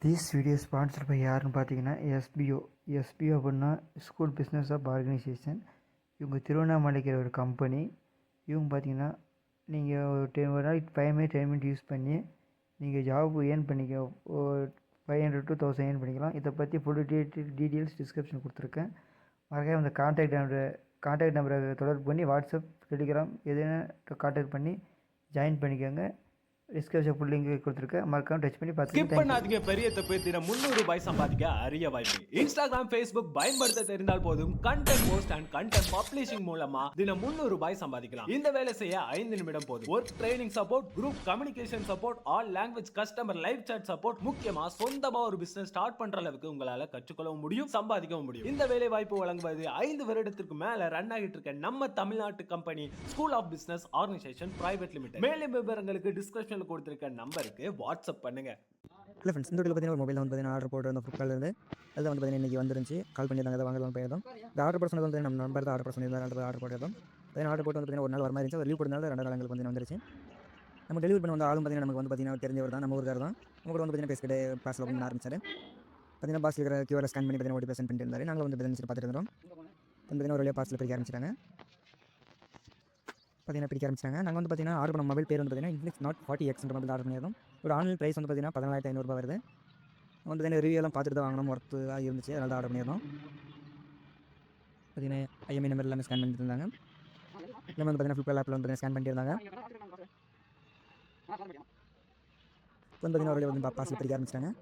This video sponsor by யாருன்னு பார்த்தீங்கன்னா SPO. SPO அப்படின்னா ஸ்கூல் பிஸ்னஸ் ஆஃப் ஆர்கனைசேஷன். இவங்க திருவண்ணாமலைக்கு ஒரு கம்பெனி. இவங்க பார்த்தீங்கன்னா நீங்கள் ஒரு நாளைக்கு 5 மினிட் 10 மினிட் யூஸ் பண்ணி நீங்கள் ஜாப் ஏர்ன் பண்ணிக்க, ஒரு 500 to 1000 ஏர்ன் பண்ணிக்கலாம். இதை பற்றி ஃபுல் டீட்டெயில்ஸ் டிஸ்கிரிப்ஷன் கொடுத்துருக்கேன். மறக்காம அந்த கான்டாக்ட் நம்பரை தொடர்பு பண்ணி வாட்ஸ்அப், டெலிகிராம் எதுனா கான்டாக்ட் பண்ணி ஜாயின் பண்ணிக்கோங்க. டிஸ்கிரிப்ஷன் ஃபுல் லிங்க் கொடுத்துருக்கேன். மறக்காம டச் பண்ணி பார்த்து ஸ்கிப் பண்ணாதீங்க. பெரிய தப்பு. தினம் 300 ரூபாய் சம்பாதிக்க அரிய வாய்ப்பு. இன்ஸ்டாகிராம், Facebook பயன்படுத்த தெரிந்தால் போதும். Content post and content publishing மூலமா தினம் 300 ரூபாய் சம்பாதிக்கலாம். இந்த வேலை செய்ய 5 நிமிடம் போதும். Work training support, group communication support, all language customer live chat support, முக்கியமா சொந்தமா ஒரு பிசினஸ் ஸ்டார்ட் பண்ற அளவுக்கு உங்களால கற்றுக்கொள்ளவும் முடியும், சம்பாதிக்கவும் முடியும். இந்த வேலை வாய்ப்பு வழங்குவது 5 வருடத்திற்கு மேல ரன் ஆகிட்டு இருக்க நம்ம தமிழ்நாட்டு company school of business organisation private limited. மேலும் விவரங்களுக்கு டிஸ்கிரிப்ஷன்ல கொடுத்திருக்க நம்பருக்கு வாட்ஸ்அப் பண்ணுங்க. இல்லை ஃப்ரெண்ட்ஸ், இந்த வீடியோ பார்த்தீங்கன்னா ஒரு மொபைல் வந்து பார்த்தீங்கன்னா ஆர்டர் போட்டு அந்த ஃப்ளிப்கார்ட்லேருந்து அதில் வந்து பார்த்தீங்கன்னா இன்றைக்கி வந்துருந்துச்சு. கால் பண்ணியிருந்தாங்க, அதை வாங்கலாம் போயிருந்தோம். இந்த ஆர்டர் போட சொன்னது வந்து நம்ம நம்பர் தான் ஆர்டர் போட சொல்லியிருந்தாங்க. ஆர்டர் போட்டிருந்தோம். பார்த்தீங்கன்னா ஆர்டர் போட்டு வந்து பார்த்தீங்கன்னா ஒரு நாள் வர மாதிரி இருந்துச்சு. ஒரு லீவ் போட்டனால 2 நாள் எங்களுக்கு வந்து வந்துருச்சு. நம்ம டெலிவரி பண்ண வந்து ஆளும் பார்த்தீங்கன்னா நமக்கு வந்து பார்த்தீங்கன்னா தெரிஞ்சவர் தான், நம்ம ஊருக்கார் தான். நம்ம கூட வந்து பார்த்தீங்கன்னா பேசிக்கிட்டு பார்சல் பண்ண ஆரம்பிச்சார். பார்த்தீங்கன்னா பாஸ் இருக்கிற கியூஆர் ஸ்கேன் பண்ணி பார்த்தீங்கன்னா ஓடி சென்ட் பண்ணிட்டு இருந்தார். நாங்கள் வந்து பார்த்தீங்கன்னா பார்த்துட்டு இருந்தோம். பார்த்தீங்கன்னா ஒரு வழியாக பார்சல் பிரிக்க ஆரம்பிச்சிட்டாங்க. நாங்கள் வந்து பார்த்தீங்கன்னா ஆர்டர் பண்ண மொபைல் பேர் வந்து பார்த்தீங்கன்னா Infinix not 40X mobile order பண்ணியிருந்தோம். ஒரு ஆன்லைன் ப்ரைஸ் வந்து பார்த்தீங்கன்னா 14,500 வருது. வந்து பார்த்தீங்கன்னா ரிவ்யூ எல்லாம் பார்த்துட்டு தான் வாங்கணும், ஒர்த்தாக இருந்துச்சு, அதனால தான் ஆர்டர் பண்ணியிருந்தோம். பார்த்தீங்கன்னா ஐஎம்ஐ நம்பர் எல்லாமே ஸ்கேன் பண்ணிட்டு இருந்தாங்க. எல்லாமே வந்து பார்த்தீங்கன்னா ஃப்ளிப்கார்ட் ஆப்பில் வந்து ஸ்கேன் பண்ணியிருந்தாங்க. இப்போ வந்து பார்த்தீங்கன்னா ஒரு வந்து பார்சல் பிரிக்க ஆரம்பிச்சிட்டாங்க.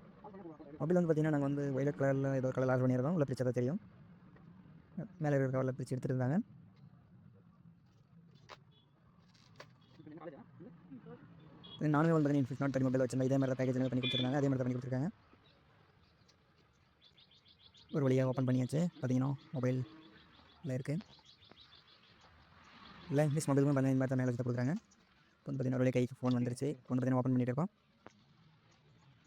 மொபைல் வந்து பார்த்தீங்கன்னா நாங்கள் வந்து ஒயிலட் கலரில் ஏதோ ஒரு கலர் ஆர்டர் பண்ணியிருந்தோம். உள்ள பிரிச்சா தான் தெரியும். மேலே இருக்கிற கவரில் பிரித்து எடுத்துகிட்டு இருந்தாங்க. நானுமே வந்து பார்த்தீங்கன்னா இன்ஃபினிக்ஸ் நாட் 30 மொபைல் வச்சிருந்தேன். இதே மாதிரி பேக்கேஜ் பண்ணி கொடுத்துருந்தாங்க. அதே மாதிரி தான் பண்ணி கொடுத்துருக்காங்க. ஒரு வழியாக ஓப்பன் பண்ணியாச்சு. பார்த்தீங்கன்னா மொபைலில் இருக்குது. இல்லை இங்கிலீஷ் மொபைலுமே பார்த்தீங்கன்னா இந்த மாதிரி தான் மேலே வச்சு கொடுக்குறாங்க. இப்போ வந்து பார்த்தீங்கன்னா ஒரு வழியாக கைக்கு ஃபோன் வந்துருச்சு. இப்போ வந்து பார்த்தீங்கன்னா ஓப்பன் பண்ணிட்டு இருக்கோம்.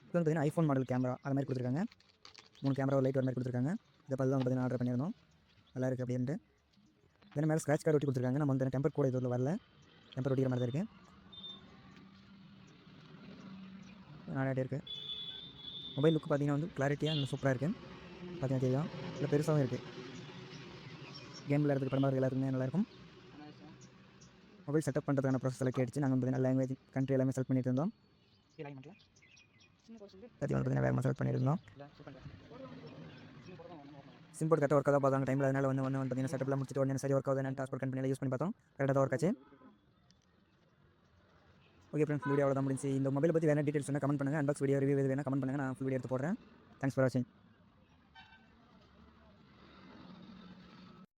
இப்போ வந்து பார்த்தீங்கன்னா ஐஃபோன் மாடல் கேமரா அது மாதிரி கொடுத்துருக்காங்க. 3 கேமரா ஒரு லைட் ஒரு மாதிரி கொடுத்துருக்காங்க. இதை பார்த்து தான் வந்து பார்த்தீங்கன்னா ஆர்டர் பண்ணியிருந்தோம். நல்லா இருக்குது அப்படின்ட்டு. இதே மேலே ஸ்க்ராட்ச் கார்டு ஒட்டி கொடுத்துருக்காங்க. நம்ம வந்து டெம்பர் கூட இதில் வரல, டெம்பர் ஒட்டிக்கிற மாதிரி தான் இருக்குது. நிறையா இருக்குது. மொபைல் லுக்கு பார்த்தீங்கன்னா வந்து கிளாரிட்டியாக நல்லா சூப்பராக இருக்குது. பார்த்தீங்கன்னா தெரியும், இல்லை பெருசாகவும் இருக்குது. கேம் விளையாடுறதுக்கு படமாக எல்லாருக்குமே நல்லாயிருக்கும். மொபைல் செட்டப் பண்ணுறதுக்கான ப்ராசஸ் எல்லாம் கேட்டுச்சு. நாங்கள் வந்து லாங்குவேஜ் கண்ட்ரி எல்லாமே செலக்ட் பண்ணிட்டு இருந்தோம். பார்த்தீங்கன்னா வேறு செலக்ட் பண்ணியிருந்தோம். சிம் போர்ட் கரெக்டாக ஒர்க் ஆகுதா பார்த்தாங்க டைமில். அதனால் வந்து பார்த்தீங்கன்னா செட்டப்லாம் முடிச்சுட்டு உடனே சரி ஒர்க் ஆகுது. டாஸ்போர்ட் கம்பெனியில் யூஸ் பண்ணி பார்த்தோம், கரெக்டாக தான் ஒர்க் ஆச்சு. ஓகே ஃப்ரெண்ட்ஸ், வீடியோ அவ்வளோ தான் முடிஞ்சு. இந்த மொபைல் பற்றி வேறு டீட்டெயில்ஸ் வேணால் கமெண்ட் பண்ணுங்கள். அன்பாக்ஸ் வீடியோ ரிவ்யூ வேணால் கமெண்ட் பண்ணுங்கள். நான் ஃபுல் வீடியோ எடுத்து போடுறேன். தேங்க்ஸ் ஃபார் வாட்சிங்.